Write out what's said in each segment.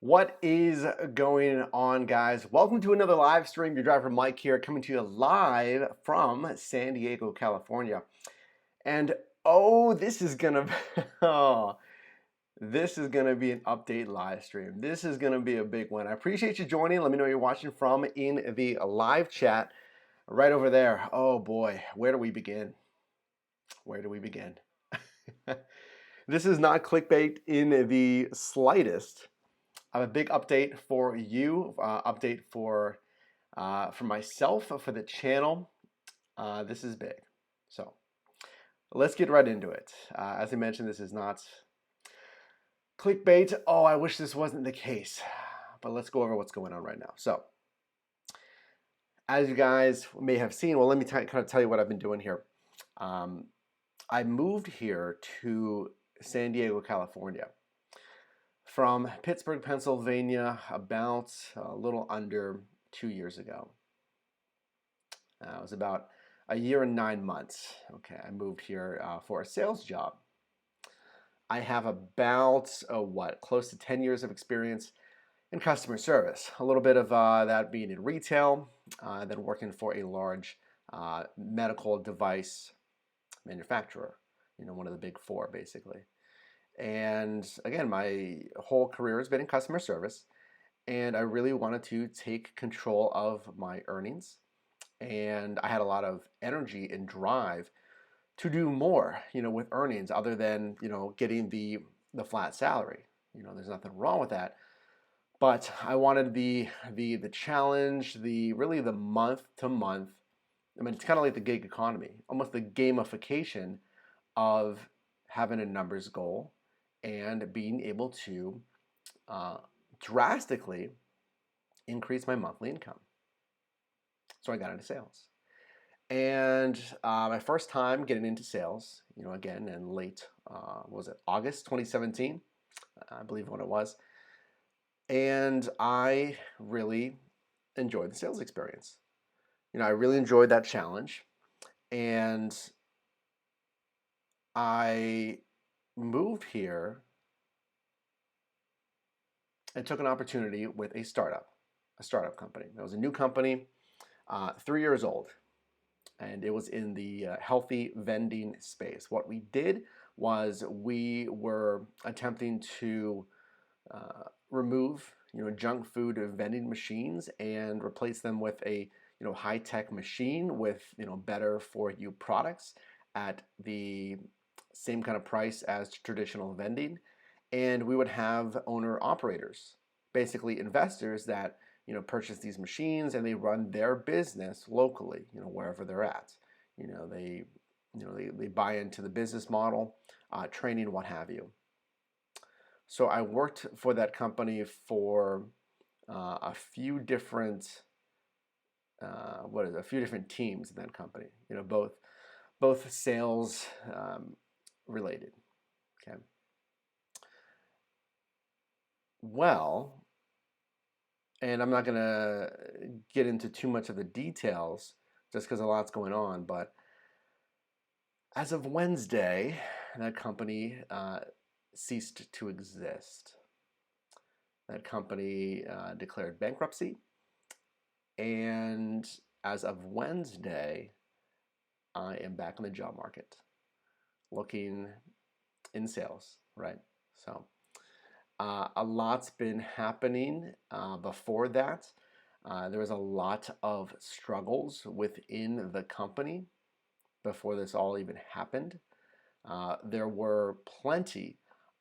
What is going on, guys? Welcome to another live stream. Your driver Mike here, coming to you live from San Diego, California. And this is gonna this is gonna be an update live stream. This is gonna be a big one. I appreciate you joining. Let me know where you're watching from in the live chat right over there. Oh boy, where do we begin? Where do we begin? This is not clickbait in the slightest. I have a big update for you, update for myself, for the channel. This is big. So let's get right into it. As I mentioned, this is not clickbait. Oh, I wish this wasn't the case. But let's go over what's going on right now. So as you guys may have seen, well, let me kind of tell you what I've been doing here. I moved here to San Diego, California, from Pittsburgh, Pennsylvania, about a little under 2 years ago. It was about a year and 9 months. Okay, I moved here for a sales job. I have about, close to 10 years of experience in customer service. A little bit of that being in retail, then working for a large medical device manufacturer, one of the big four, basically. And again, my whole career has been in customer service, and I really wanted to take control of my earnings. And I had a lot of energy and drive to do more, with earnings other than, getting the flat salary. There's nothing wrong with that. But I wanted the challenge, really the month to month. I mean, it's kind of like the gig economy, almost the gamification of having a numbers goal and being able to drastically increase my monthly income. So I got into sales. And my first time getting into sales, again, in late, August 2017, I believe when it was. And I really enjoyed the sales experience. I really enjoyed that challenge. And I moved here and took an opportunity with a startup company. It was a new company, 3 years old, and it was in the healthy vending space. What we did was we were attempting to remove, junk food vending machines and replace them with a, high-tech machine with, better for you products at the same kind of price as traditional vending. And we would have owner operators, basically investors that, purchase these machines and they run their business locally, wherever they're at. They buy into the business model, training, what have you. So I worked for that company for a few different teams in that company. Both sales related. Okay. Well, and I'm not going to get into too much of the details just because a lot's going on, but as of Wednesday, that company ceased to exist. That company declared bankruptcy, and as of Wednesday, I am back in the job market, looking in sales, right? So a lot's been happening before that. There was a lot of struggles within the company before this all even happened. There were plenty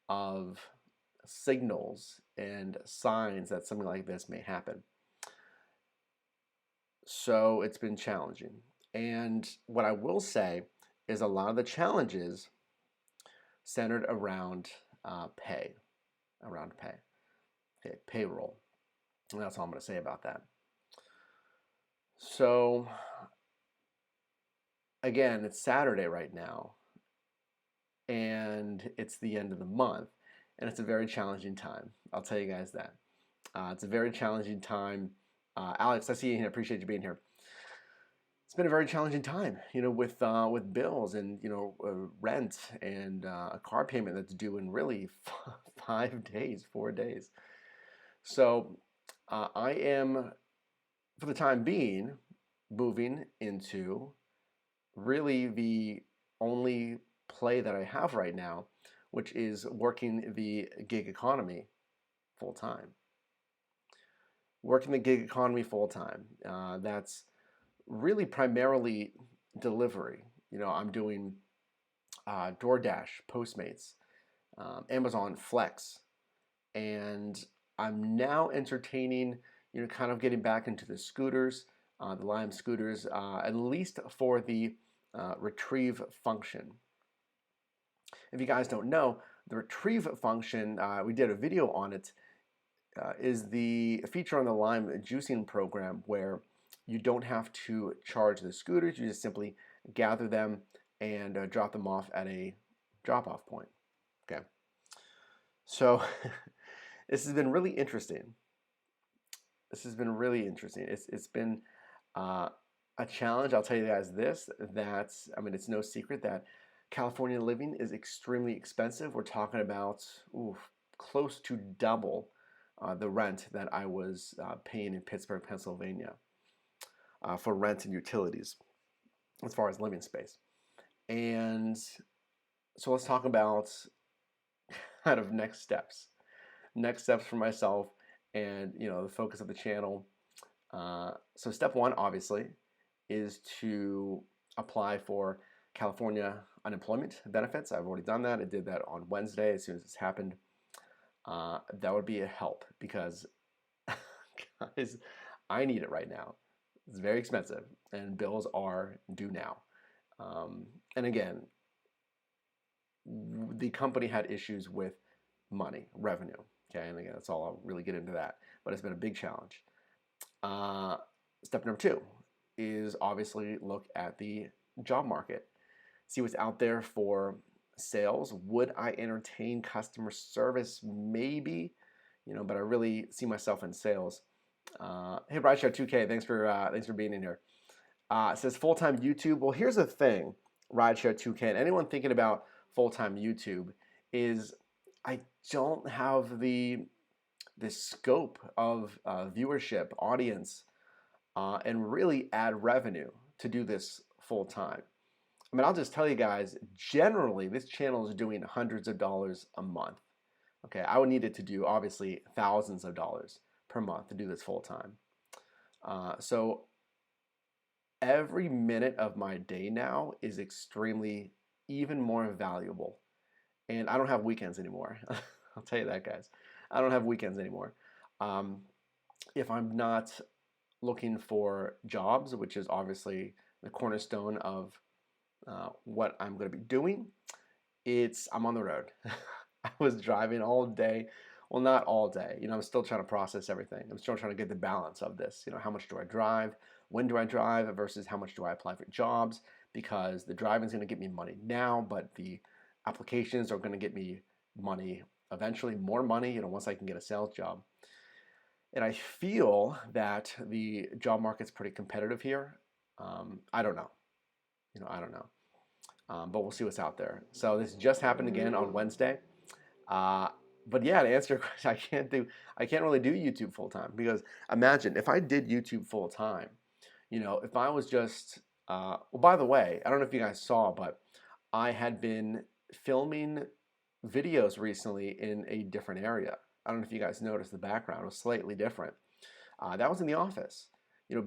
of signals and signs that something like this may happen. So it's been challenging. And what I will say is a lot of the challenges centered around pay. Okay, payroll. And that's all I'm going to say about that. So again, it's Saturday right now, and it's the end of the month, and it's a very challenging time. I'll tell you guys that. It's a very challenging time. Alex, I see you here. I appreciate you being here. It's been a very challenging time, with bills and rent and a car payment that's due in really 5 days, 4 days. So I am, for the time being, moving into really the only play that I have right now, which is working the gig economy full time. Working the gig economy full time. That's really primarily delivery. I'm doing DoorDash, Postmates, Amazon Flex, and I'm now entertaining, kind of getting back into the scooters, the Lime scooters, at least for the retrieve function. If you guys don't know, the retrieve function, we did a video on it, is the feature on the Lime juicing program where you don't have to charge the scooters, you just simply gather them and drop them off at a drop-off point. Okay, so this has been really interesting. It's been a challenge. I'll tell you guys this, it's no secret that California living is extremely expensive. We're talking about close to double the rent that I was paying in Pittsburgh, Pennsylvania for rent and utilities as far as living space. And so let's talk about kind of next steps for myself and the focus of the channel. So step one, obviously, is to apply for California unemployment benefits. I've already done that. I did that on Wednesday as soon as this happened. That would be a help because, guys, I need it right now. It's very expensive and bills are due now. And again, the company had issues with money, revenue. Okay, and again, that's all. I'll really get into that. But it's been a big challenge. Step number two is obviously look at the job market. See what's out there for sales. Would I entertain customer service? Maybe, but I really see myself in sales. Hey, Rideshare2K, thanks for being in here. It says full-time YouTube. Well, here's the thing, Rideshare2K, and anyone thinking about full-time YouTube is I don't have the scope of viewership, audience, and really add revenue to do this full-time. I'll just tell you guys, generally, this channel is doing hundreds of dollars a month. Okay, I would need it to do, obviously, thousands of dollars per month to do this full-time. So every minute of my day now is extremely, even more valuable. And I don't have weekends anymore. I'll tell you that, guys. I don't have weekends anymore. If I'm not looking for jobs, which is obviously the cornerstone of what I'm going to be doing, I'm on the road. I was driving all day. Well, not all day. I'm still trying to process everything. I'm still trying to get the balance of this. How much do I drive? When do I drive versus how much do I apply for jobs? Because the driving is going to get me money now, but the applications are going to get me money eventually, more money, once I can get a sales job. And I feel that the job market's pretty competitive here. I don't know. I don't know. But we'll see what's out there. So this just happened again on Wednesday. But yeah, to answer your question, I can't really do YouTube full time because imagine if I did YouTube full time, if I was just, well, by the way, I don't know if you guys saw, but I had been filming videos recently in a different area. I don't know if you guys noticed the background was slightly different. That was in the office.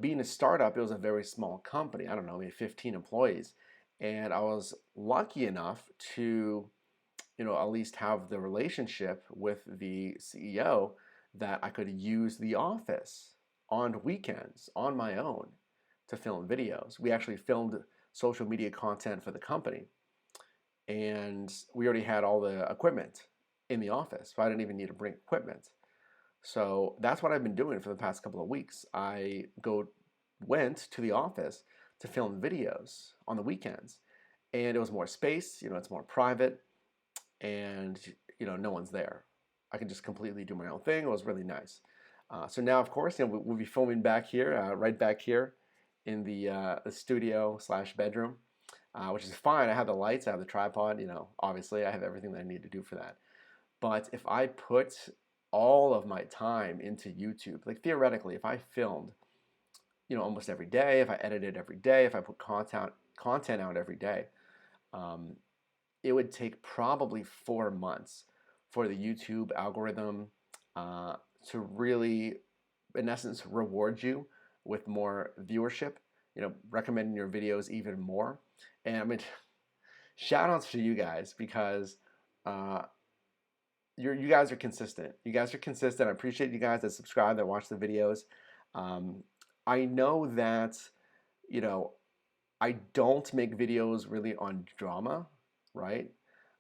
Being a startup, it was a very small company. I don't know, maybe 15 employees. And I was lucky enough to, at least have the relationship with the CEO that I could use the office on weekends on my own to film videos. We actually filmed social media content for the company. And we already had all the equipment in the office, so I didn't even need to bring equipment. So that's what I've been doing for the past couple of weeks. I went to the office to film videos on the weekends, and it was more space. It's more private, and no one's there. I could just completely do my own thing. It was really nice. So now, of course, we'll be filming back here, right back here in the studio / bedroom. Which is fine. I have the lights, I have the tripod, obviously I have everything that I need to do for that. But if I put all of my time into YouTube, like theoretically, if I filmed, almost every day, if I edited every day, if I put content out every day, it would take probably 4 months for the YouTube algorithm to really, in essence, reward you with more viewership, recommending your videos even more. And I mean, shout outs to you guys, because you guys are consistent. You guys are consistent. I appreciate you guys that subscribe, that watch the videos. I know that, I don't make videos really on drama, right?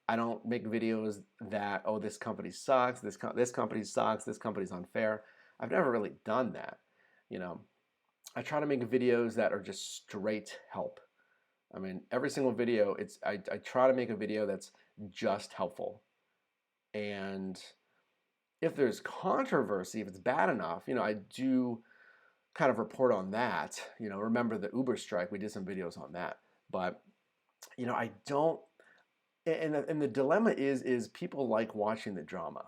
I don't make videos that, oh, this company sucks, this company sucks, this company's unfair. I've never really done that. I try to make videos that are just straight help. I mean, every single video, I try to make a video that's just helpful. And if there's controversy, if it's bad enough, I do kind of report on that. Remember the Uber strike, we did some videos on that. But, I don't, and the dilemma is people like watching the drama.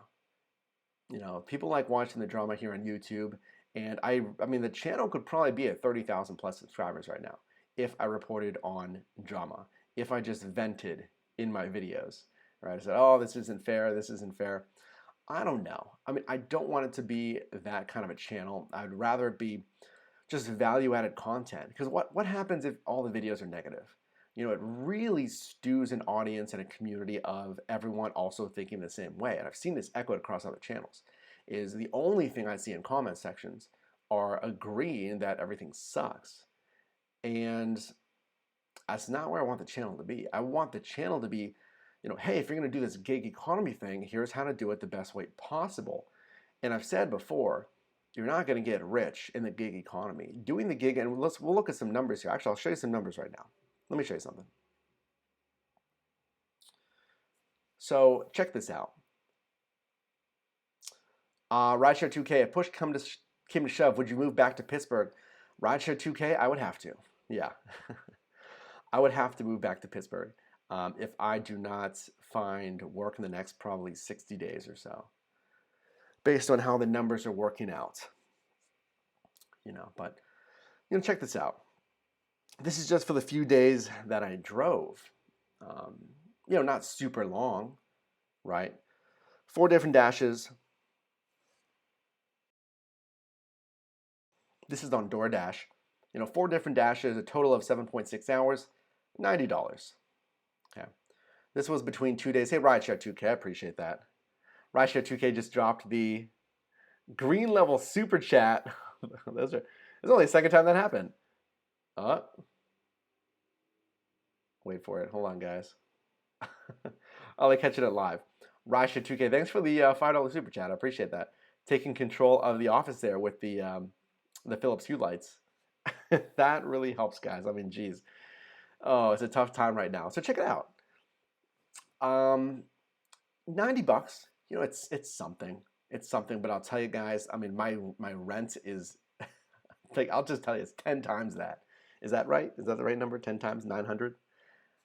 People like watching the drama here on YouTube. And I mean, the channel could probably be at 30,000 plus subscribers right now if I reported on drama, if I just vented in my videos, right? I said, oh, this isn't fair, this isn't fair. I don't know. I mean, I don't want it to be that kind of a channel. I'd rather it be just value-added content. Because what happens if all the videos are negative? It really stews an audience and a community of everyone also thinking the same way. And I've seen this echoed across other channels. Is the only thing I see in comment sections are agreeing that everything sucks. And that's not where I want the channel to be. I want the channel to be, hey, if you're going to do this gig economy thing, here's how to do it the best way possible. And I've said before, you're not going to get rich in the gig economy. Doing the gig, and we'll look at some numbers here. Actually, I'll show you some numbers right now. Let me show you something. So check this out. Rideshare 2K, if push came to shove, would you move back to Pittsburgh? Rideshare 2K, I would have to. Yeah. I would have to move back to Pittsburgh if I do not find work in the next probably 60 days or so, based on how the numbers are working out. But check this out. This is just for the few days that I drove. Not super long, right? 4 different dashes. This is on DoorDash. 4 different dashes, a total of 7.6 hours, $90. Okay. This was between 2 days. Hey, Rideshare 2K, I appreciate that. Rideshare 2K just dropped the green level super chat. It's only the second time that happened. Wait for it. Hold on, guys. I'll catch it live. Rideshare 2K, thanks for the $5 super chat. I appreciate that. Taking control of the office there with the Philips Hue lights. That really helps, guys. I mean, geez. Oh, it's a tough time right now. So check it out. $90. It's something. It's something. But I'll tell you guys. I mean, my rent is I'll just tell you, it's 10 times that. Is that right? Is that the right number? 10 times 900?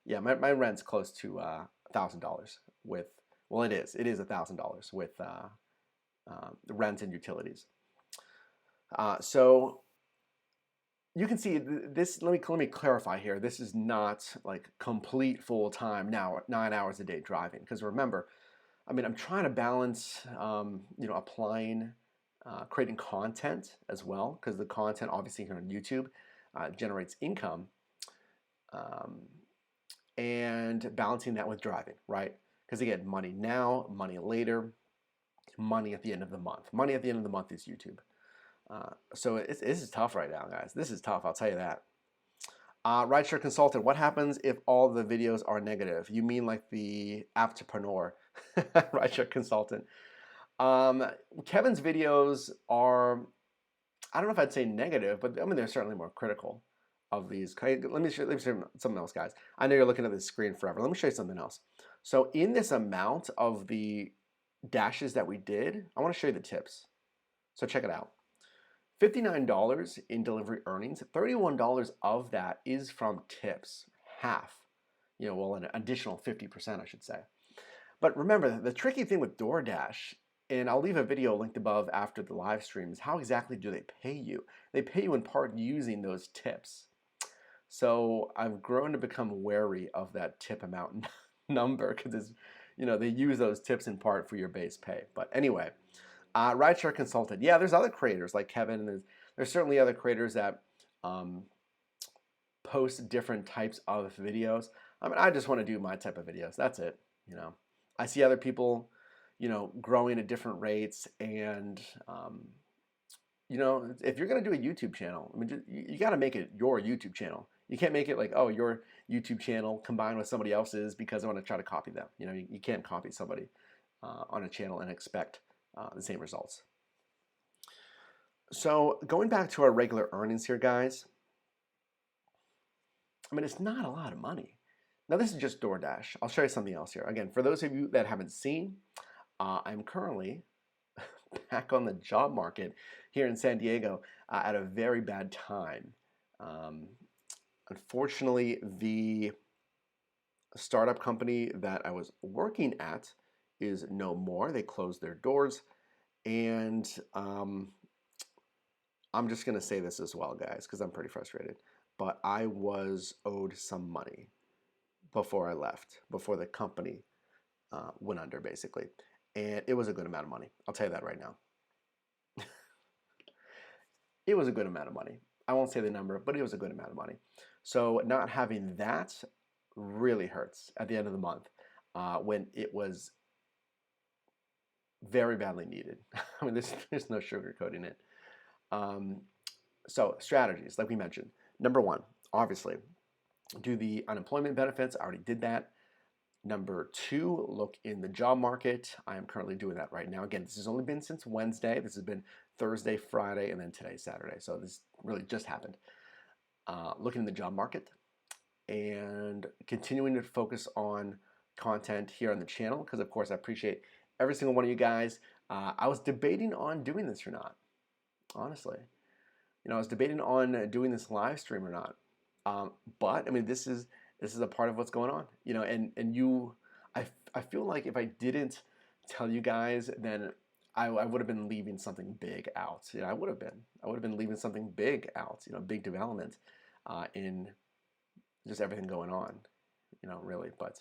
Yeah, my rent's close to $1,000 with. Well, it is. It is $1,000 with rent and utilities. So you can see this. Let me clarify here. This is not like complete full time now, 9 hours a day driving. Because remember, I mean, I'm trying to balance, applying, creating content as well. Because the content, obviously, here on YouTube, generates income, and balancing that with driving, right? Because again, money now, money later, money at the end of the month. Money at the end of the month is YouTube. So this is tough right now, guys. This is tough, I'll tell you that. Rideshare consultant, what happens if all the videos are negative? You mean like the apptpreneur, rideshare consultant. Kevin's videos are, I don't know if I'd say negative, but I mean, they're certainly more critical of these. Let me show you something else, guys. I know you're looking at the screen forever. Let me show you something else. So in this amount of the dashes that we did, I want to show you the tips. So check it out. $59 in delivery earnings, $31 of that is from tips, half. Well, an additional 50%, I should say. But remember, the tricky thing with DoorDash And I'll leave a video linked above after the live streams. How exactly do they pay you? They pay you in part using those tips. So I've grown to become wary of that tip amount number because it's, they use those tips in part for your base pay. But anyway, rideshare consultant. Yeah, there's other creators like Kevin, and there's certainly other creators that post different types of videos. I mean, I just want to do my type of videos. That's it. I see other people, growing at different rates, and if you're going to do a YouTube channel, I mean, you got to make it your YouTube channel. You can't make it like, oh, your YouTube channel combined with somebody else's because I want to try to copy them. You can't copy somebody on a channel and expect the same results. So going back to our regular earnings here, guys, I mean, it's not a lot of money. Now, this is just DoorDash. I'll show you something else here. Again, for those of you that haven't seen, I'm currently back on the job market here in San Diego at a very bad time. Unfortunately, the startup company that I was working at is no more. They closed their doors. And I'm just going to say this as well, guys, because I'm pretty frustrated. But I was owed some money before I left, before the company went under, basically. And it was a good amount of money. I'll tell you that right now. It was a good amount of money. I won't say the number, but it was a good amount of money. So not having that really hurts at the end of the month when it was very badly needed. I mean, there's no sugarcoating it. So strategies, like we mentioned. Number one, obviously, do the unemployment benefits. I already did that. Number two, look in the job market. I am currently doing that right now. Again, this has only been since Wednesday. This has been Thursday, Friday, and then today, Saturday. So this really just happened. Looking in the job market and continuing to focus on content here on the channel because, of course, I appreciate every single one of you guys. I was debating on doing this or not, honestly. I was debating on doing this live stream or not. But I mean, this is a part of what's going on, I feel like if I didn't tell you guys, then I would have been leaving something big out. I would have been leaving something big out, big development in just everything going on, really. But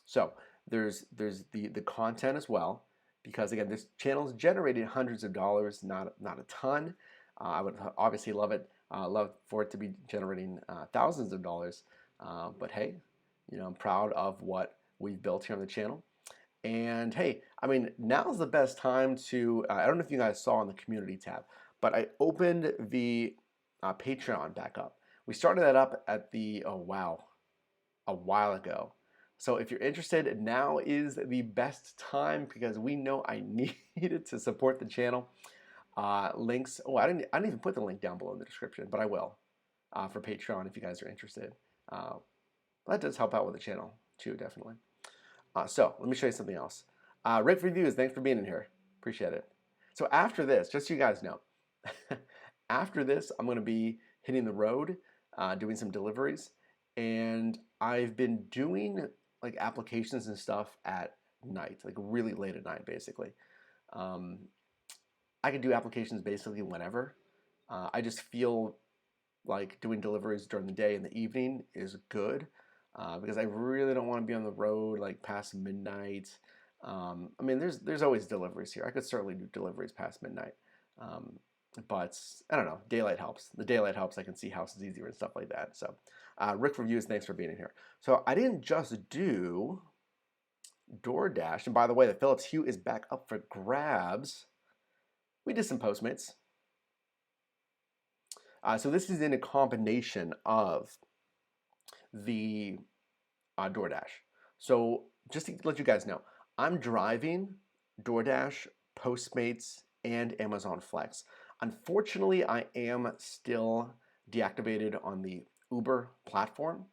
so there's the content as well, because again, this channel is generating hundreds of dollars, not a ton. I would obviously love for it to be generating thousands of dollars. But hey, I'm proud of what we've built here on the channel. And hey, I mean, now's the best time to, I don't know if you guys saw on the community tab, but I opened the Patreon back up. We started that up at a while ago. So if you're interested, now is the best time because we know I need it to support the channel. Links, I didn't even put the link down below in the description, but I will for Patreon if you guys are interested. That does help out with the channel too, definitely. So let me show you something else. Rate reviews, thanks for being in here. Appreciate it. So after this, just so you guys know, after this, I'm going to be hitting the road, doing some deliveries, and I've been doing like applications and stuff at night, like really late at night, basically. I can do applications basically whenever. I just feel like doing deliveries during the day and the evening is good because I really don't want to be on the road like past midnight. I mean, there's always deliveries here. I could certainly do deliveries past midnight, but I don't know. Daylight helps. The daylight helps. I can see houses easier and stuff like that. So, Rick Reviews, thanks for being in here. So I didn't just do DoorDash, and by the way, the Philips Hue is back up for grabs. We did some Postmates. So this is in a combination of the DoorDash. So just to let you guys know, I'm driving DoorDash, Postmates, and Amazon Flex. Unfortunately, I am still deactivated on the Uber platform,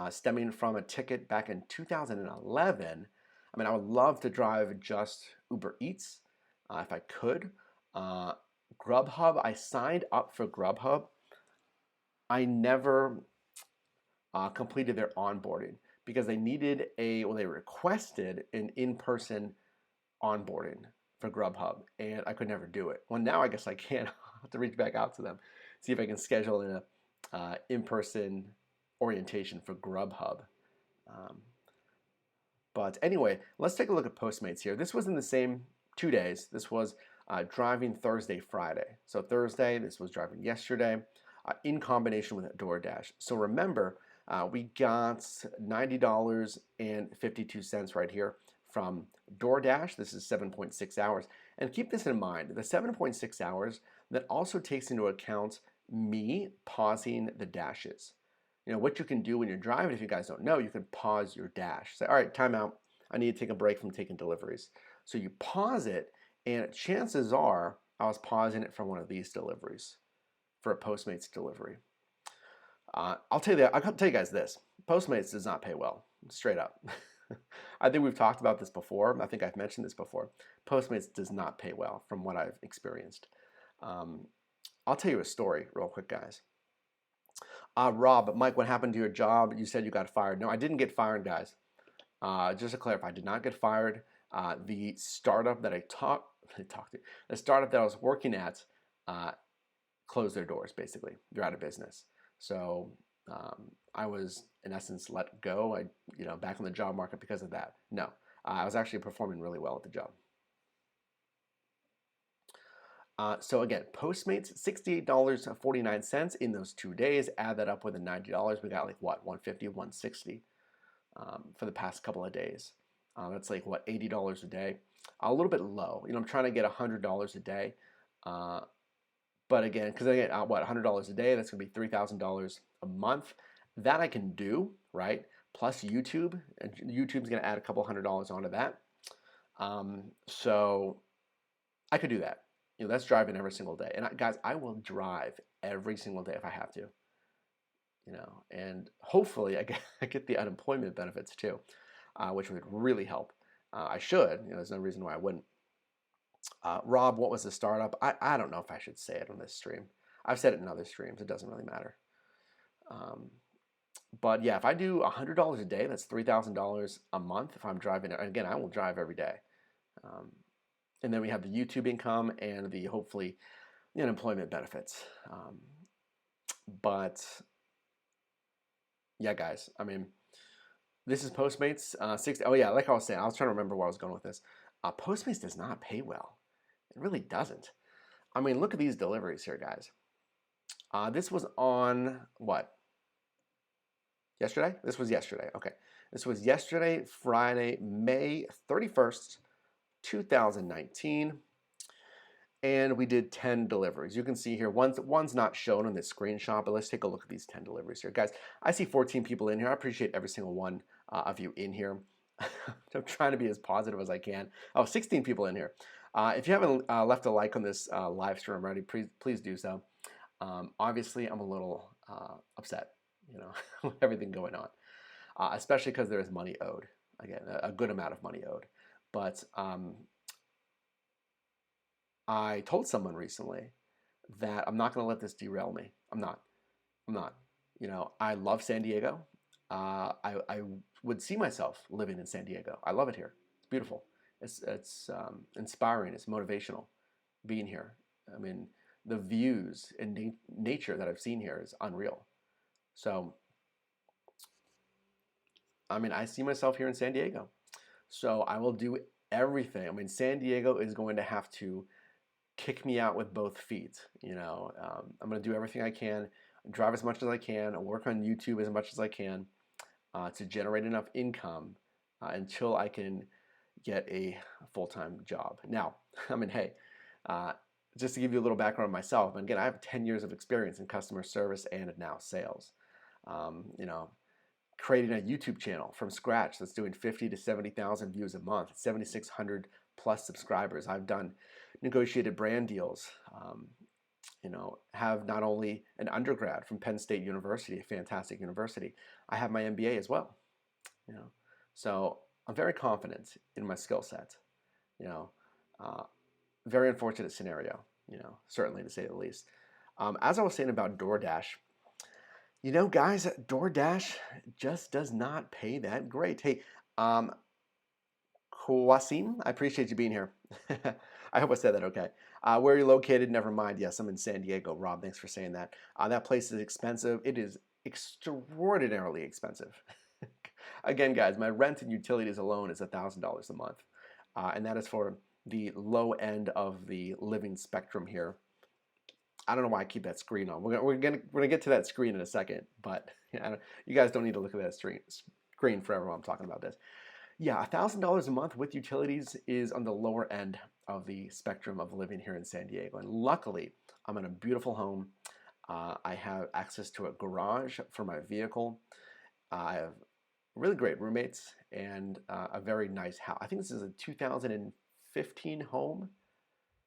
stemming from a ticket back in 2011. I mean, I would love to drive just Uber Eats if I could. Grubhub, I signed up for Grubhub. I never completed their onboarding because they needed they requested an in-person onboarding for Grubhub, and I could never do it. Well, now I guess I can. I'll have to reach back out to them, see if I can schedule in a in-person orientation for Grubhub. Um, but anyway, let's take a look at Postmates here. This was in the same 2 days. This was driving Thursday, Friday. So Thursday, this was driving yesterday in combination with DoorDash. So remember, we got $90.52 right here from DoorDash. This is 7.6 hours. And keep this in mind, the 7.6 hours, that also takes into account me pausing the dashes. You know, what you can do when you're driving, if you guys don't know, you can pause your dash. Say, all right, time out. I need to take a break from taking deliveries. So you pause it, and chances are I was pausing it from one of these deliveries for a Postmates delivery. I'll tell you guys this. Postmates does not pay well, straight up. I think we've talked about this before. I think I've mentioned this before. Postmates does not pay well from what I've experienced. I'll tell you a story real quick, guys. Rob, Mike, what happened to your job? You said you got fired. No, I didn't get fired, guys. Just to clarify, I did not get fired. The startup that the startup that I was working at closed their doors, basically. They're out of business. So I was, in essence, let go, back on the job market because of that. No, I was actually performing really well at the job. So again, Postmates, $68.49 in those 2 days. Add that up with the $90. We got like what, $150, $160 for the past couple of days. That's like what, $80 a day. A little bit low. I'm trying to get $100 a day. But again, because I get $100 a day, that's going to be $3,000 a month. That I can do, right? Plus YouTube, and YouTube's going to add a couple $100 onto that. So I could do that. That's driving every single day. And guys, I will drive every single day if I have to. And hopefully I get the unemployment benefits too, which would really help. I should. There's no reason why I wouldn't. Rob, what was the startup? I don't know if I should say it on this stream. I've said it in other streams. It doesn't really matter. But yeah, if I do $100 a day, that's $3,000 a month if I'm driving. Again, I will drive every day. And then we have the YouTube income and the, hopefully, the unemployment benefits. But yeah, guys, I mean, this is Postmates. Oh yeah, like I was saying, I was trying to remember where I was going with this. Postmates does not pay well. It really doesn't. I mean, look at these deliveries here, guys. This was on what? Yesterday? This was yesterday. Okay. This was yesterday, Friday, May 31st, 2019. And we did 10 deliveries. You can see here, one's not shown on this screenshot, but let's take a look at these 10 deliveries here. Guys, I see 14 people in here. I appreciate every single one of you in here. I'm trying to be as positive as I can. Oh, 16 people in here. If you haven't left a like on this live stream already, please do so. Obviously, I'm a little upset, with everything going on, especially because there is money owed. Again, a good amount of money owed. But I told someone recently that I'm not going to let this derail me. I'm not. I love San Diego. I would see myself living in San Diego. I love it here. It's beautiful. It's inspiring. It's motivational being here. I mean, the views and nature that I've seen here is unreal. So, I mean, I see myself here in San Diego. So I will do everything. I mean, San Diego is going to have to kick me out with both feet. I'm going to do everything I can, drive as much as I can, work on YouTube as much as I can to generate enough income until I can get a full-time job. Now, I mean, hey, just to give you a little background on myself, and again, I have 10 years of experience in customer service and now sales. Creating a YouTube channel from scratch that's doing 50 to 70,000 views a month, 7,600 plus subscribers. I've done negotiated brand deals. Have not only an undergrad from Penn State University, a fantastic university, I have my MBA as well. So I'm very confident in my skill set. Very unfortunate scenario, certainly to say the least. As I was saying about DoorDash, guys, DoorDash just does not pay that great. Hey, Wasim, I appreciate you being here. I hope I said that okay. Where are you located? Never mind. Yes, I'm in San Diego. Rob, thanks for saying that. That place is expensive. It is extraordinarily expensive. Again, guys, my rent and utilities alone is $1,000 a month. And that is for the low end of the living spectrum here. I don't know why I keep that screen on. We're gonna get to that screen in a second, but you guys don't need to look at that screen forever while I'm talking about this. Yeah, $1,000 a month with utilities is on the lower end of the spectrum of living here in San Diego. And luckily, I'm in a beautiful home. I have access to a garage for my vehicle. I have really great roommates and a very nice house. I think this is a 2015 home,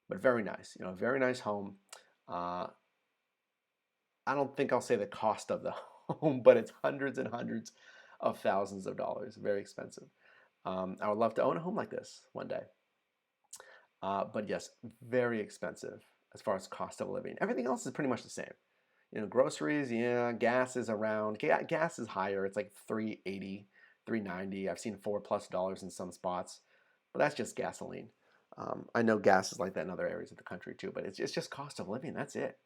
but very nice. You know, very nice home. I don't think I'll say the cost of the home, but it's hundreds and hundreds of thousands of dollars. Very expensive. I would love to own a home like this one day. But yes, very expensive as far as cost of living. Everything else is pretty much the same. You know, groceries, yeah, gas is around, gas is higher. It's like $3.80, $3.90. I've seen $4+ in some spots, but that's just gasoline. I know gas is like that in other areas of the country too, but it's just cost of living. That's it.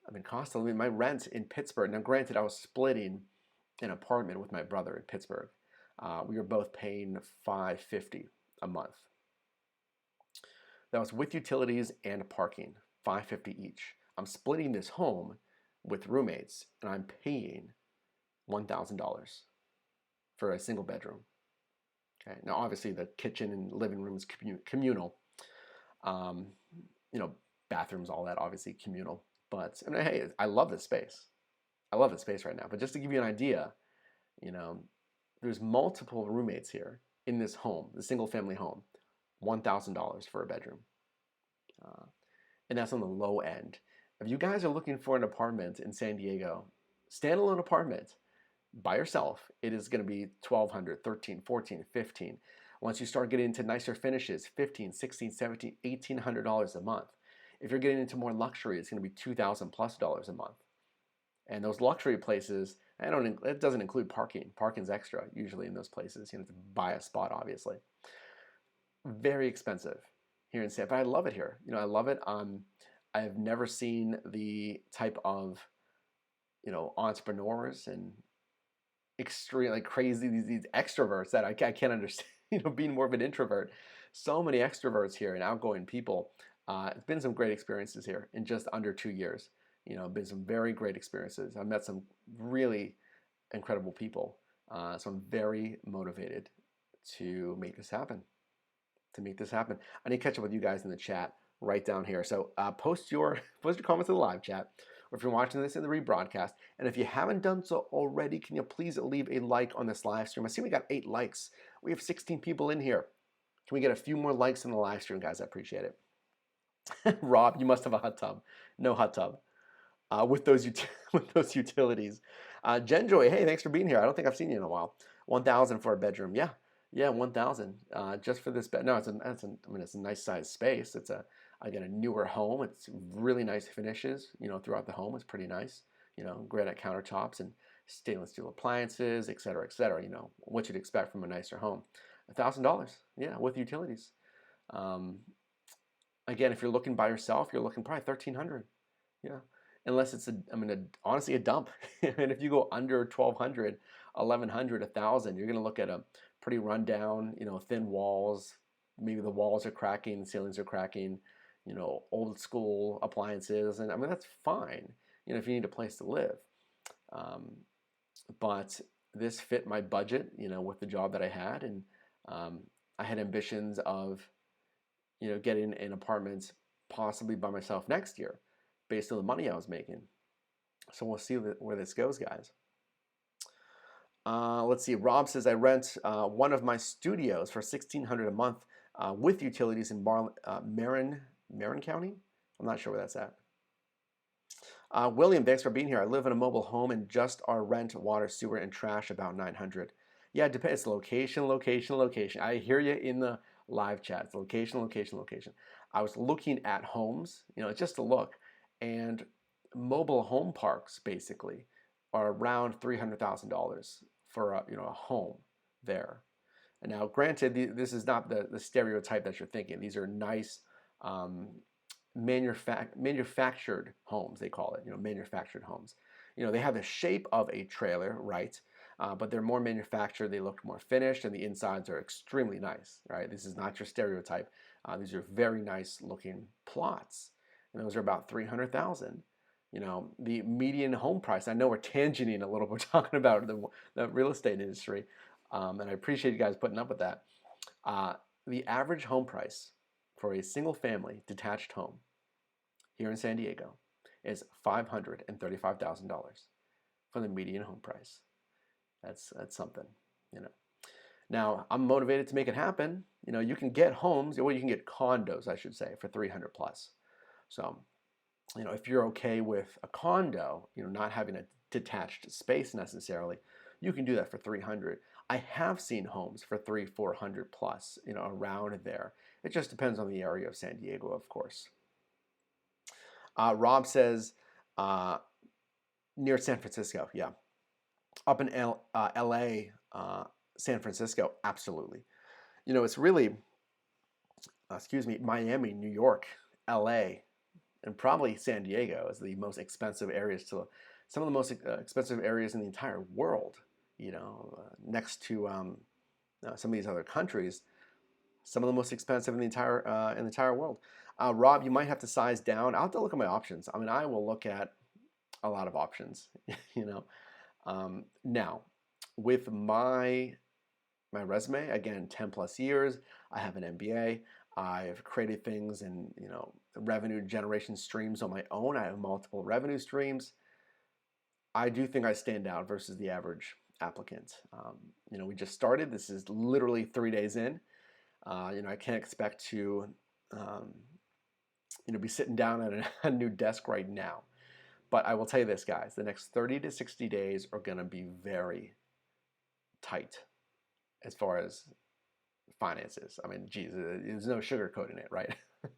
I mean, cost of living. My rent in Pittsburgh, now granted, I was splitting an apartment with my brother in Pittsburgh. We were both paying $550 a month. That was with utilities and parking, $550 each. I'm splitting this home with roommates, and I'm paying $1,000 for a single bedroom. Okay. Now, obviously, the kitchen and living room is communal. You know, bathrooms, all that, obviously communal. But I mean, hey, I love this space. I love this space right now. But just to give you an idea, you know, there's multiple roommates here in this home, the single-family home, $1,000 for a bedroom. And that's on the low end. If you guys are looking for an apartment in San Diego, standalone apartment, by yourself, it is going to be $1,200, $1,300, $1,400, $1,500. Once you start getting into nicer finishes, $1,500, $1,600, $1,700, $1,800 a month. If you're getting into more luxury, it's going to be $2,000+ a month. And those luxury places, it doesn't include parking. Parking's extra usually in those places. You have to buy a spot, obviously. Very expensive here in San, but I love it here. You know, I love it. I have never seen the type of, you know, entrepreneurs and extreme, like crazy, these extroverts that I can't understand. You know, being more of an introvert. So many extroverts here and outgoing people. It's been some great experiences here in just under 2 years. You know, been some very great experiences. I've met some really incredible people. So I'm very motivated to make this happen. I need to catch up with you guys in the chat right down here. So post your comments in the live chat, or if you're watching this in the rebroadcast. And if you haven't done so already, can you please leave a like on this live stream? I see we got 8 likes. We have 16 people in here. Can we get a few more likes in the live stream, guys? I appreciate it. Rob, you must have a hot tub. No hot tub. With those utilities. Jen Joy, hey, thanks for being here. I don't think I've seen you in a while. 1,000 for a bedroom. Yeah, 1,000 just for this bed. No, it's a nice sized space. I got a newer home. It's really nice finishes. You know, throughout the home, it's pretty nice. You know, granite countertops and stainless steel appliances, et cetera, et cetera. You know, what you'd expect from a nicer home. $1,000, yeah, with utilities. Again, if you're looking by yourself, you're looking probably $1,300. Yeah. Unless it's honestly a dump. And if you go under 1,200, 1,100, 1,000, you're going to look at a pretty rundown, you know, thin walls. Maybe the walls are cracking, ceilings are cracking, you know, old school appliances. And I mean, that's fine, you know, if you need a place to live. But this fit my budget, you know, with the job that I had. And I had ambitions of, you know, getting an apartment possibly by myself next year, based on the money I was making. So we'll see where this goes, guys. Let's see. Rob says, I rent one of my studios for $1,600 a month with utilities in Marin County. I'm not sure where that's at. William, thanks for being here. I live in a mobile home and just our rent, water, sewer, and trash about $900. Yeah, it depends. Location. I hear you in the live chat. It's location. I was looking at homes, you know, just to look. And mobile home parks basically are around $300,000 for a home there. And now, granted, this is not the stereotype that you're thinking. These are nice manufactured homes, they call it, manufactured homes. They have the shape of a trailer, right? But they're more manufactured, they look more finished, and the insides are extremely nice, right? This is not your stereotype. These are very nice looking plots, and those are about $300,000. The median home price, I know we're tangenting a little, we're talking about the real estate industry, and I appreciate you guys putting up with that. The average home price for a single family detached home here in San Diego is $535,000 for the median home price. That's something, Now, I'm motivated to make it happen. You can get homes, well, you can get condos, I should say, for 300 plus. So, if you're okay with a condo, not having a detached space necessarily, you can do that for 300. I have seen homes for 300-400 plus, around there. It just depends on the area of San Diego, of course. Rob says, near San Francisco, yeah. Up in LA, San Francisco, absolutely. It's really, Miami, New York, LA, and probably San Diego is the most expensive areas some of the most expensive areas in the entire world. Next to some of these other countries, some of the most expensive in the entire world. Rob, you might have to size down. I'll have to look at my options. I mean, I will look at a lot of options. Now, with my resume, again, 10 plus years, I have an MBA. I've created things in revenue generation streams on my own. I have multiple revenue streams. I do think I stand out versus the average applicant. We just started. This is literally 3 days in. I can't expect to be sitting down at a new desk right now. But I will tell you this, guys, the next 30 to 60 days are going to be very tight as far as finances. I mean, geez, there's no sugarcoating it, right? It's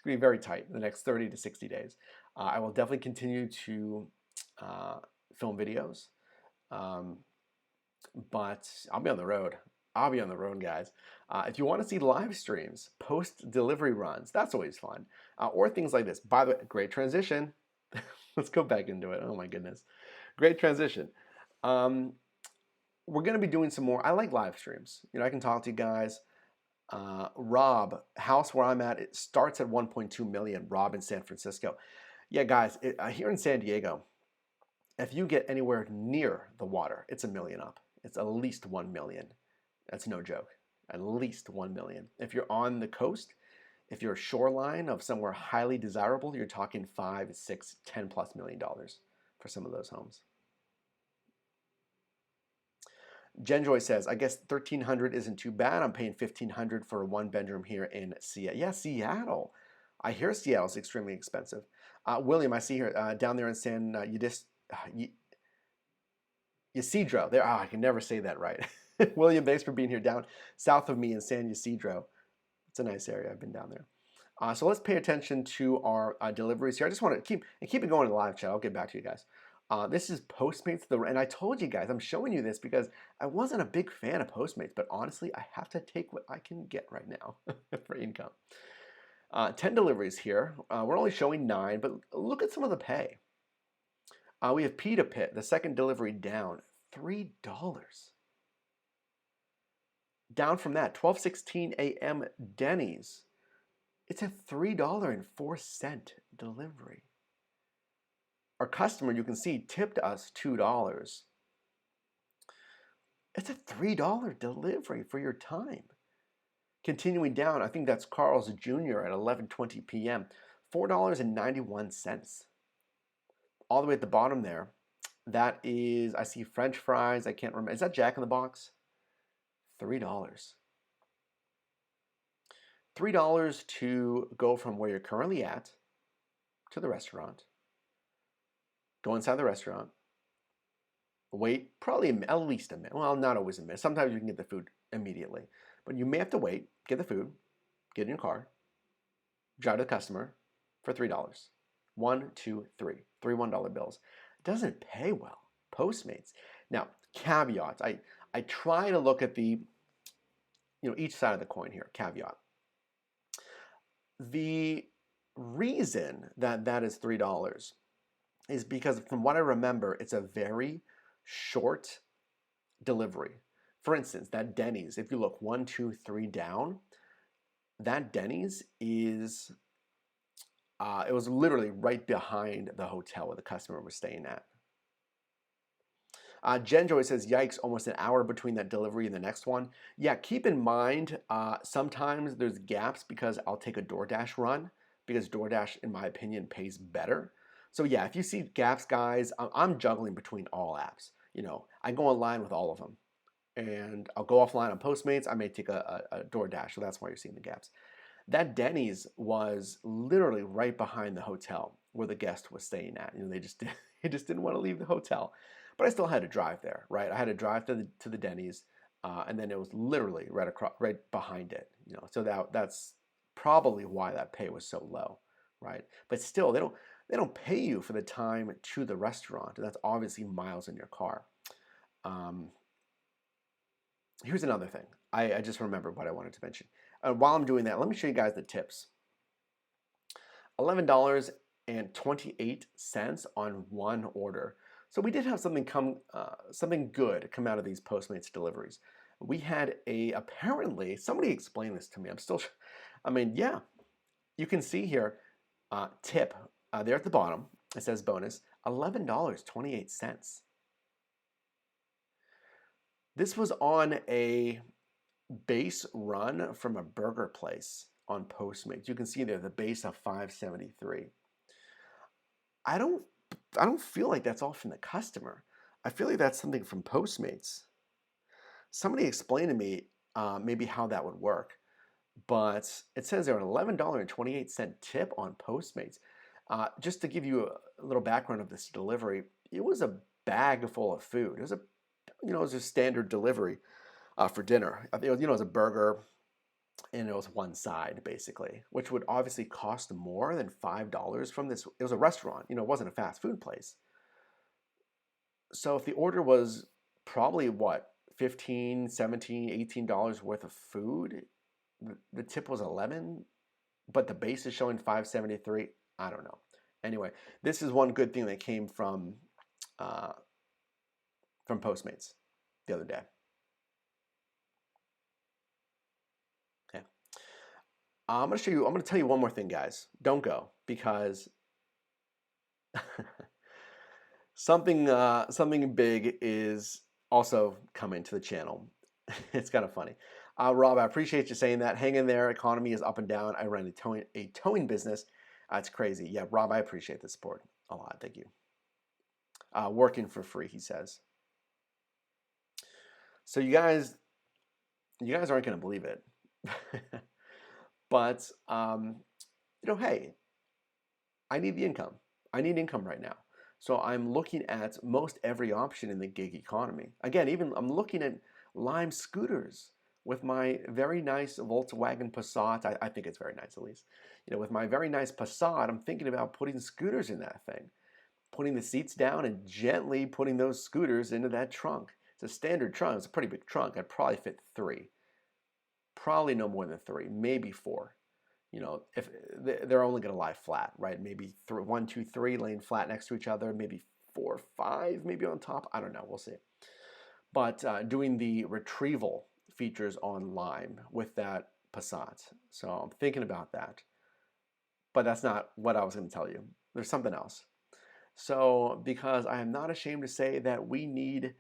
going to be very tight the next 30 to 60 days. I will definitely continue to film videos, but I'll be on the road. I'll be on the road, guys. If you want to see live streams, post-delivery runs, that's always fun. Or things like this. By the way, great transition. Let's go back into it. Oh my goodness. Great transition. We're going to be doing some more. I like live streams. I can talk to you guys. Rob, house where I'm at, it starts at 1.2 million. Rob in San Francisco. Yeah, guys, here in San Diego, if you get anywhere near the water, it's $1 million up. It's at least 1 million. That's no joke. At least 1 million. If you're on the coast, if you're a shoreline of somewhere highly desirable, you're talking $5, $6, $10+ million for some of those homes. Jenjoy says, I guess $1,300 isn't too bad. I'm paying $1,500 for a 1-bedroom here in Seattle. Yeah, Seattle. I hear Seattle's extremely expensive. William, I see here down there in San Ysidro. There, I can never say that right. William, thanks for being here down south of me in San Ysidro. It's a nice area. I've been down there. So let's pay attention to our deliveries here. I just want to keep it going in the live chat. I'll get back to you guys. This is Postmates, and I told you guys, I'm showing you this because I wasn't a big fan of Postmates, but honestly, I have to take what I can get right now for income. 10 deliveries here. We're only showing 9, but look at some of the pay. We have Pita Pit, the second delivery down, $3. Down from that, 12:16 a.m. Denny's. It's a $3.04 delivery. Our customer, you can see, tipped us $2. It's a $3 delivery for your time. Continuing down, I think that's Carl's Jr. at 11:20 p.m. $4.91. All the way at the bottom there, that is, I see French fries. I can't remember. Is that Jack in the Box? $3. $3 to go from where you're currently at to the restaurant. Go inside the restaurant. Wait probably at least a minute. Well, not always a minute. Sometimes you can get the food immediately. But you may have to wait, get the food, get in your car, drive to the customer for $3. 1, 2, 3. 3 $1 bills. Doesn't pay well. Postmates. Now, caveats. I try to look at the each side of the coin here, caveat. The reason that that is $3 is because from what I remember, it's a very short delivery. For instance, that Denny's, if you look 1, 2, 3 down, that Denny's is, it was literally right behind the hotel where the customer was staying at. Jen Joy says, yikes, almost an hour between that delivery and the next one. Yeah, keep in mind, sometimes there's gaps because I'll take a DoorDash run because DoorDash, in my opinion, pays better. So yeah, if you see gaps, guys, I'm juggling between all apps. I go online with all of them. And I'll go offline on Postmates. I may take a DoorDash, so that's why you're seeing the gaps. That Denny's was literally right behind the hotel where the guest was staying at. They just didn't want to leave the hotel. But I still had to drive there, right? I had to drive to the Denny's, and then it was literally right behind it. So that's probably why that pay was so low, right? But still, they don't pay you for the time to the restaurant. That's obviously miles in your car. Here's another thing. I just remembered what I wanted to mention. While I'm doing that, let me show you guys the tips. $11.28 on one order. So we did have something good come out of these Postmates deliveries. We had apparently, somebody explained this to me. Yeah, you can see here, tip, there at the bottom, it says bonus, $11.28. This was on a base run from a burger place on Postmates. You can see there the base of $5.73. I don't feel like that's all from the customer. I feel like that's something from Postmates. Somebody explained to me maybe how that would work, but it says there an $11.28 tip on Postmates. Just to give you a little background of this delivery, it was a bag full of food. It was a standard delivery for dinner. It was a burger, and it was one side basically, which would obviously cost more than $5 from this. It was a restaurant, it wasn't a fast food place. So if the order was probably what, $15, $17, $18 worth of food, the tip was $11, but the base is showing $5.73. I don't know. Anyway, this is one good thing that came from Postmates the other day. Okay. I'm going to tell you one more thing, guys. Don't go, because something big is also coming to the channel. It's kind of funny. Rob, I appreciate you saying that. Hang in there. Economy is up and down. I run a towing business. It's crazy. Yeah, Rob, I appreciate the support a lot. Thank you. Working for free, he says. So you guys aren't going to believe it. But, hey, I need the income. I need income right now. So I'm looking at most every option in the gig economy. Again, even I'm looking at Lime scooters with my very nice Volkswagen Passat. I think it's very nice, at least. With my very nice Passat, I'm thinking about putting scooters in that thing. Putting the seats down and gently putting those scooters into that trunk. It's a standard trunk. It's a pretty big trunk. I'd probably fit 3. Probably no more than 3, maybe 4. If they're only going to lie flat, right? Maybe 1, 2, 3 laying flat next to each other, maybe 4, 5, maybe on top. I don't know. We'll see. But doing the retrieval features on Lime with that Passat. So I'm thinking about that. But that's not what I was going to tell you. There's something else. So because I am not ashamed to say that we need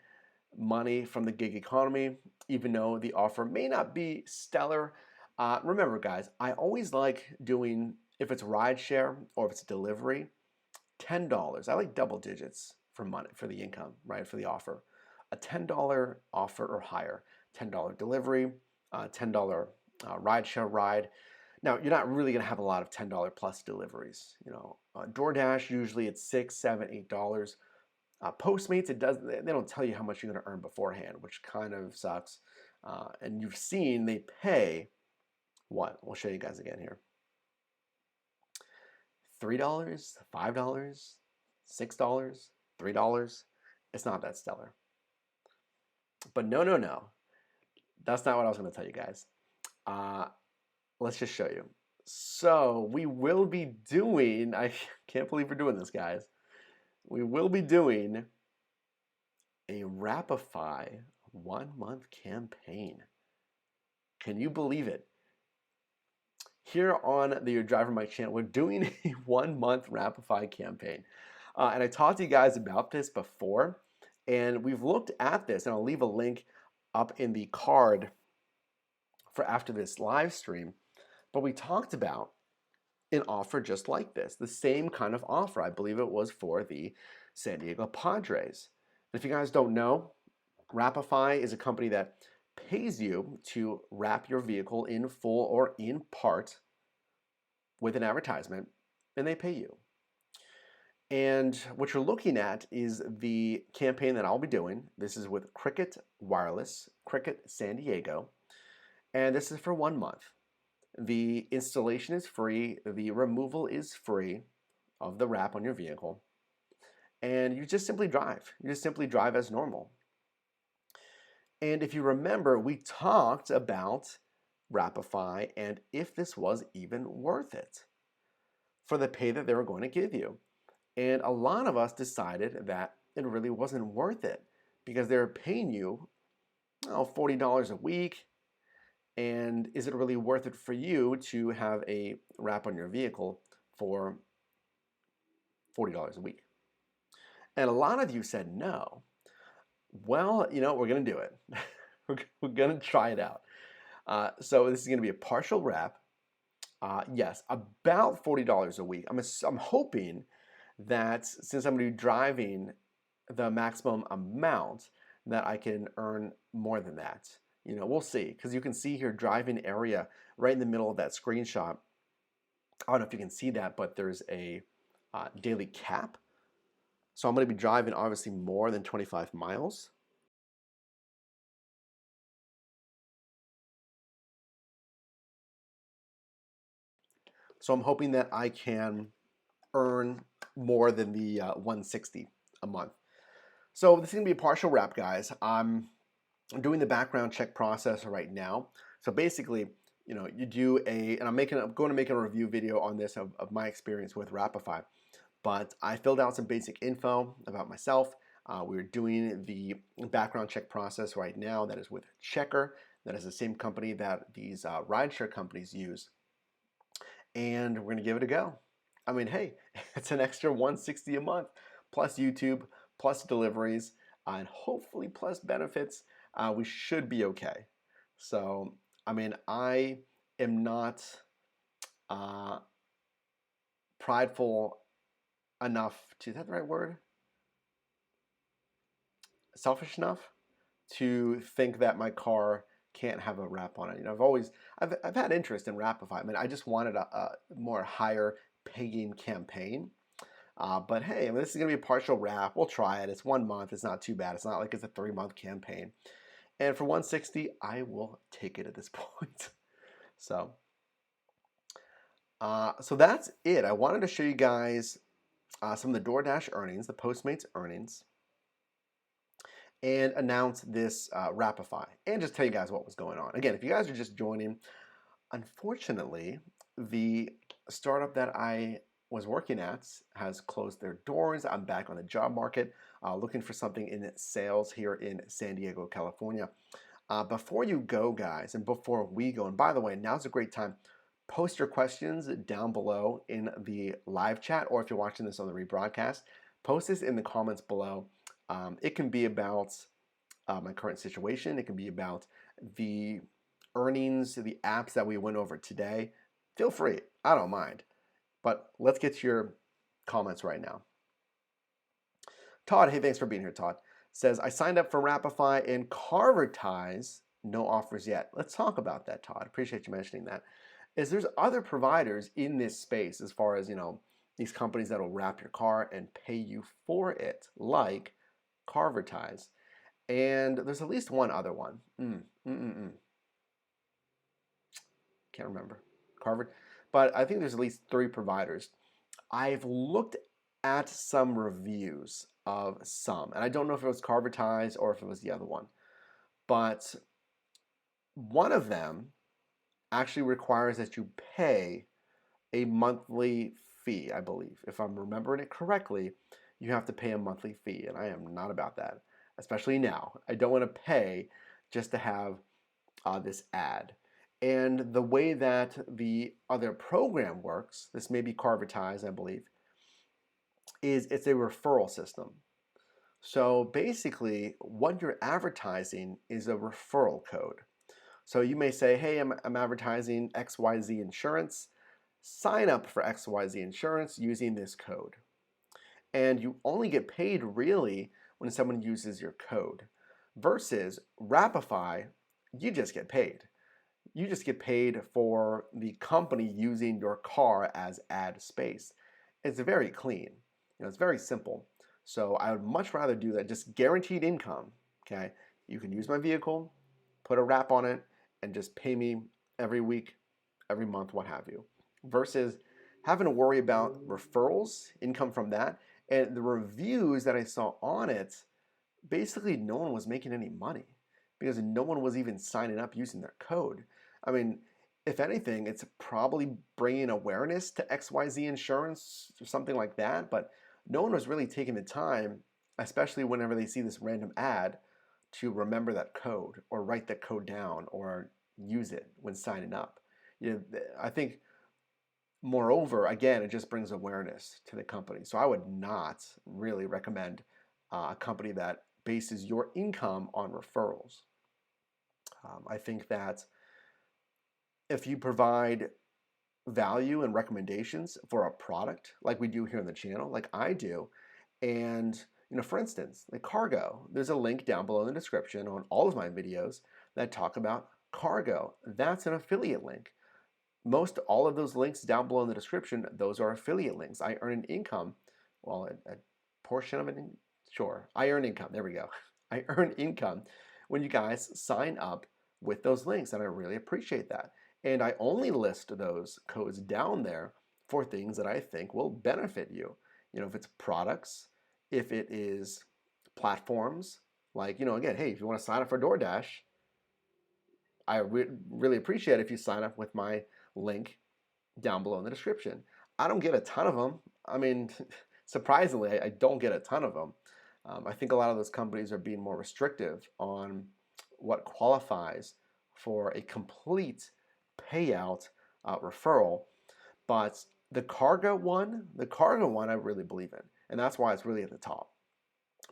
money from the gig economy, even though the offer may not be stellar. Remember, guys, I always like doing, if it's rideshare or if it's delivery, $10. I like double digits for money, for the income, right, for the offer. A $10 offer or higher, $10 delivery, $10 rideshare ride. Now, you're not really going to have a lot of $10 plus deliveries. DoorDash, usually it's $6, $7, $8. Postmates, they don't tell you how much you're going to earn beforehand, which kind of sucks. And you've seen they pay what? We'll show you guys again here. $3, $5, $6, $3. It's not that stellar. But no. That's not what I was going to tell you guys. Let's just show you. So we will be doing, I can't believe we're doing this, guys. We will be doing a WRAPIFY 1-month campaign. Can you believe it? Here on the Your Driver Mike channel, we're doing a 1-month WRAPIFY campaign. And I talked to you guys about this before, and we've looked at this, and I'll leave a link up in the card for after this live stream. But we talked about an offer just like this, the same kind of offer. I believe it was for the San Diego Padres. And if you guys don't know, WRAPIFY is a company that pays you to wrap your vehicle in full or in part with an advertisement, and they pay you. And what you're looking at is the campaign that I'll be doing. This is with Cricket Wireless, Cricket San Diego, and this is for 1 month. The installation is free, the removal is free of the wrap on your vehicle, and you just simply drive. You just simply drive as normal. And if you remember, we talked about WRAPIFY and if this was even worth it for the pay that they were going to give you. And a lot of us decided that it really wasn't worth it because they were paying you $40 a week. And is it really worth it for you to have a wrap on your vehicle for $40 a week? And a lot of you said no. Well, you know, we're going to do it. We're going to try it out. So this is going to be a partial wrap. Yes, about $40 a week. I'm hoping that since I'm going to be driving the maximum amount, that I can earn more than that. You know, we'll see, because you can see here driving area right in the middle of that screenshot. I don't know if you can see that, but there's a daily cap. So I'm going to be driving obviously more than 25 miles. So I'm hoping that I can earn more than the $160 a month. So this is going to be a partial wrap, guys. I'm doing the background check process right now. So basically, you know, you do and I'm going to make a review video on this of my experience with WRAPIFY. But I filled out some basic info about myself. We're doing the background check process right now. That is with Checker. That is the same company that these rideshare companies use. And we're going to give it a go. I mean, hey, it's an extra $160 a month, plus YouTube, plus deliveries, and hopefully plus benefits. We should be okay. So, I mean, I am not prideful enough to, is that the right word? Selfish enough to think that my car can't have a wrap on it. You know, I've had interest in WRAPIFY. I mean, I just wanted a more higher paying campaign. But hey, I mean, this is gonna be a partial wrap. We'll try it. It's 1 month. It's not too bad. It's not like it's a 3-month campaign. And for $160, I will take it at this point. So that's it. I wanted to show you guys some of the DoorDash earnings, the Postmates earnings, and announce this WRAPIFY, and just tell you guys what was going on. Again, if you guys are just joining, unfortunately, the startup that I was working at has closed their doors. I'm back on the job market, looking for something in sales here in San Diego, California. Before you go, guys, and before we go, and by the way, now's a great time. Post your questions down below in the live chat, or if you're watching this on the rebroadcast, post this in the comments below. It can be about my current situation. It can be about the earnings, the apps that we went over today. Feel free. I don't mind. But let's get to your comments right now. Todd, hey, thanks for being here, Todd. Says, I signed up for WRAPIFY and Carver Ties, no offers yet. Let's talk about that, Todd. Appreciate you mentioning that. There's other providers in this space as far as, you know, these companies that will wrap your car and pay you for it, like Carver Ties. And there's at least one other one. Can't remember. Carver. But I think there's at least 3 providers. I've looked at some reviews of some, and I don't know if it was Carver Ties or if it was the other one. But One of them actually requires that you pay a monthly fee, I believe. If I'm remembering it correctly, you have to pay a monthly fee, and I am not about that, especially now. I don't want to pay just to have this ad. And the way that the other program works, this may be Carvatize, I believe, is it's a referral system. So basically, what you're advertising is a referral code. So you may say, hey, I'm advertising XYZ insurance. Sign up for XYZ insurance using this code. And you only get paid really when someone uses your code. Versus WRAPIFY, you just get paid. You just get paid for the company using your car as ad space. It's very clean. It's very simple. So I would much rather do that, just guaranteed income. Okay, you can use my vehicle, put a wrap on it, and just pay me every week, every month, what have you. Versus having to worry about referrals, income from that, and the reviews that I saw on it, basically no one was making any money because no one was even signing up using their code. I mean, if anything, it's probably bringing awareness to XYZ insurance or something like that, but no one was really taking the time, especially whenever they see this random ad, to remember that code or write that code down or use it when signing up. I think, moreover, again, it just brings awareness to the company. So I would not really recommend a company that bases your income on referrals. I think that if you provide value and recommendations for a product like we do here on the channel, like I do, and for instance, like cargo, there's a link down below in the description on all of my videos that talk about cargo. That's an affiliate link. Most all of those links down below in the description, those are affiliate links. I earn an income, well, a portion of it, sure, I earn income, there we go. I earn income when you guys sign up with those links, and I really appreciate that. And I only list those codes down there for things that I think will benefit you. If it's products, if it is platforms, like, again, hey, if you want to sign up for DoorDash, I really appreciate it if you sign up with my link down below in the description. I don't get a ton of them. I mean, surprisingly, I don't get a ton of them. I think a lot of those companies are being more restrictive on what qualifies for a complete payout referral. But the cargo one I really believe in. And that's why it's really at the top.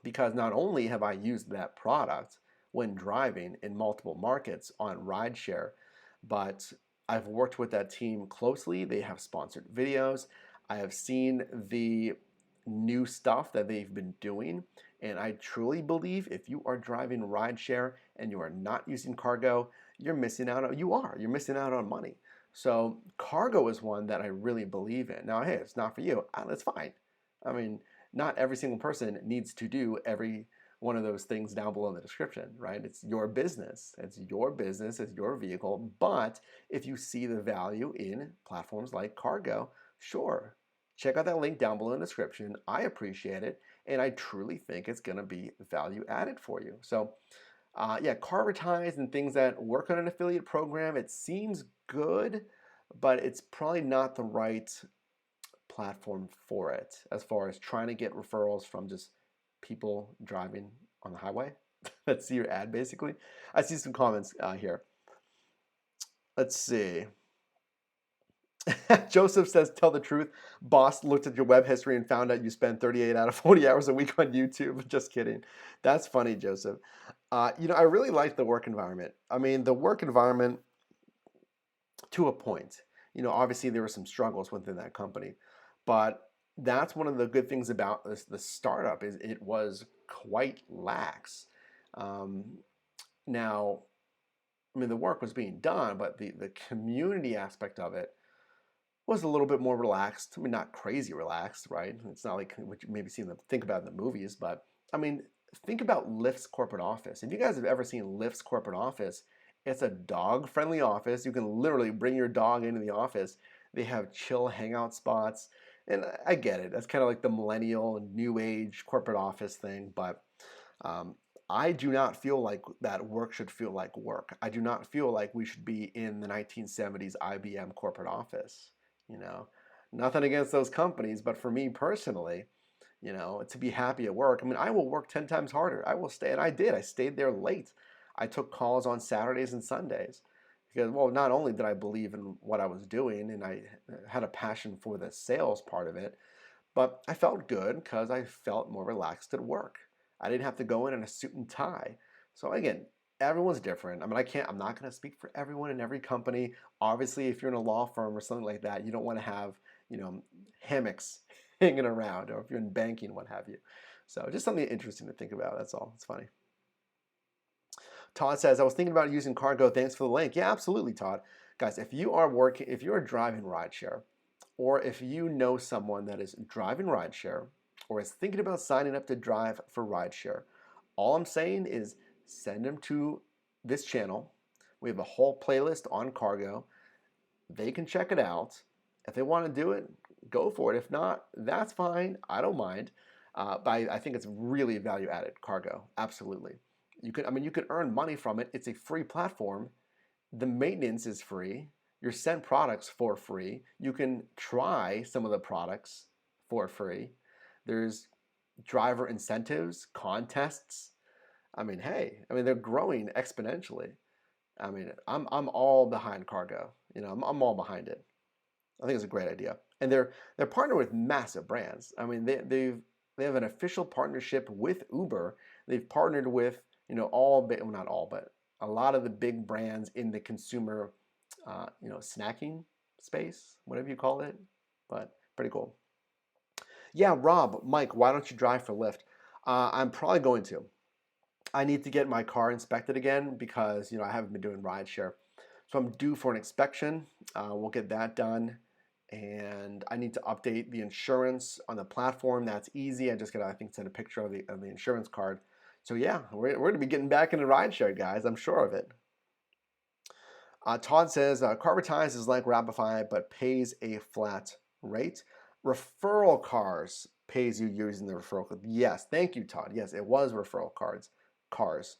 Because not only have I used that product when driving in multiple markets on rideshare, but I've worked with that team closely. They have sponsored videos. I have seen the new stuff that they've been doing. And I truly believe if you are driving rideshare and you are not using cargo, you're missing out on, you're missing out on money. So cargo is one that I really believe in. Now, hey, it's not for you. That's fine. I mean, not every single person needs to do every one of those things down below in the description, right? It's your business. It's your business. It's your vehicle. But if you see the value in platforms like cargo, sure, check out that link down below in the description. I appreciate it, and I truly think it's going to be value added for you. So, yeah, Carvatize and things that work on an affiliate program, it seems good, but it's probably not the right platform for it as far as trying to get referrals from just people driving on the highway that see your ad, basically. I see some comments here. Let's see. Joseph says, tell the truth. Boss looked at your web history and found out you spend 38 out of 40 hours a week on YouTube. Just kidding. That's funny, Joseph. I really like the work environment. I mean, the work environment to a point. Obviously there were some struggles within that company, but that's one of the good things about the startup is it was quite lax. Now, I mean, the work was being done, but the community aspect of it was a little bit more relaxed. I mean, not crazy relaxed, right? It's not like what you maybe seen them think about in the movies, but I mean, think about Lyft's corporate office. If you guys have ever seen Lyft's corporate office, it's a dog-friendly office. You can literally bring your dog into the office. They have chill hangout spots. And I get it. That's kind of like the millennial and new age corporate office thing. But I do not feel like that work should feel like work. I do not feel like we should be in the 1970s IBM corporate office. You know, nothing against those companies, but for me personally, to be happy at work, I mean, I will work 10 times harder. I will stay, and I did. I stayed there late. I took calls on Saturdays and Sundays because, well, not only did I believe in what I was doing and I had a passion for the sales part of it, but I felt good because I felt more relaxed at work. I didn't have to go in a suit and tie. So again, everyone's different. I mean, I'm not going to speak for everyone in every company. Obviously, if you're in a law firm or something like that, you don't want to have, hammocks hanging around, or if you're in banking, what have you. So just something interesting to think about. That's all. It's funny. Todd says, I was thinking about using cargo. Thanks for the link. Yeah, absolutely, Todd. Guys, if you are driving rideshare, or if you know someone that is driving rideshare or is thinking about signing up to drive for rideshare, all I'm saying is send them to this channel. We have a whole playlist on cargo. They can check it out. If they want to do it, go for it. If not, that's fine. I don't mind. But I think it's really value added cargo. Absolutely. You can earn money from it. It's a free platform. The maintenance is free. You're sent products for free. You can try some of the products for free. There's driver incentives, contests. They're growing exponentially. I'm all behind cargo. I'm all behind it. I think it's a great idea. And they're partnered with massive brands. I mean, they have an official partnership with Uber. They've partnered with, not all, but a lot of the big brands in the consumer, snacking space, whatever you call it. But pretty cool. Yeah, Rob, Mike, why don't you drive for Lyft? I'm probably going to. I need to get my car inspected again because, I haven't been doing rideshare. So I'm due for an inspection. We'll get that done. And I need to update the insurance on the platform. That's easy. I just got to, I think, send a picture of the insurance card. So yeah, we're going to be getting back into rideshare, guys. I'm sure of it. Todd says, Carvertise is like WRAPIFY, but pays a flat rate. Referral cars pays you using the referral code. Yes, thank you, Todd. Yes, it was referral cars.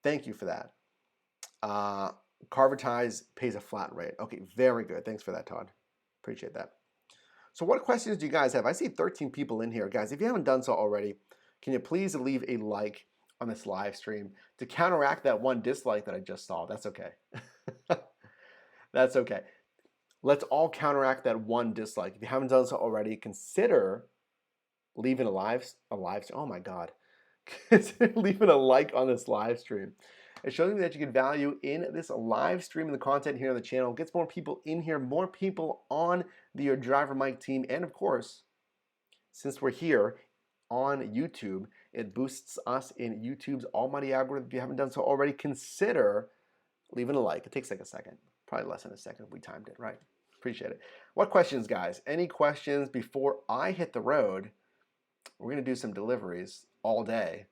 Thank you for that. Carvertise pays a flat rate. Okay, very good. Thanks for that, Todd. Appreciate that. So what questions do you guys have? I see 13 people in here. Guys, if you haven't done so already, can you please leave a like on this live stream to counteract that one dislike that I just saw? That's okay. That's okay. Let's all counteract that one dislike. If you haven't done so already, consider leaving a live oh my God. Consider leaving a like on this live stream. It shows me that you get value in this live stream and the content here on the channel. It gets more people in here, more people on the Your Driver Mike team. And of course, since we're here on YouTube, it boosts us in YouTube's almighty algorithm. If you haven't done so already, consider leaving a like. It takes like a second, probably less than a second if we timed it, right? Appreciate it. What questions, guys? Any questions before I hit the road? We're going to do some deliveries all day.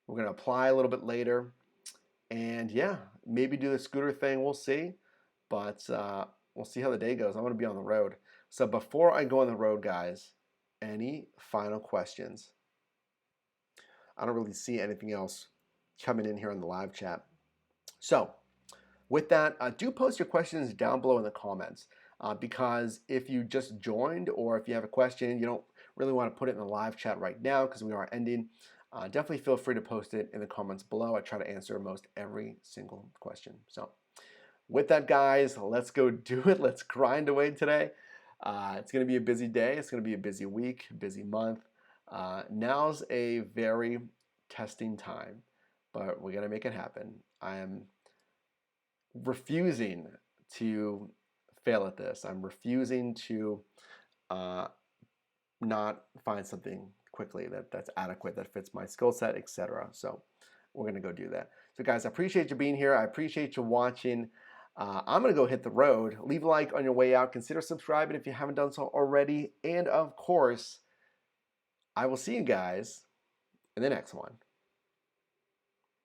We're going to apply a little bit later. And yeah, maybe do the scooter thing. We'll see. But we'll see how the day goes. I'm going to be on the road. So before I go on the road, guys, any final questions? I don't really see anything else coming in here on the live chat. So with that, do post your questions down below in the comments. Because if you just joined or if you have a question, you don't really want to put it in the live chat right now because we are ending. Definitely feel free to post it in the comments below. I try to answer most every single question. So with that, guys, let's go do it. Let's grind away today. It's going to be a busy day. It's going to be a busy week, busy month. Now's a very testing time, but we're going to make it happen. I am refusing to fail at this. I'm refusing to not find something quickly that's adequate, that fits my skill set, etc. So we're going to go do that. So guys, I appreciate you being here. I appreciate you watching. I'm going to go hit the road. Leave a like on your way out. Consider subscribing if you haven't done so already. And of course, I will see you guys in the next one.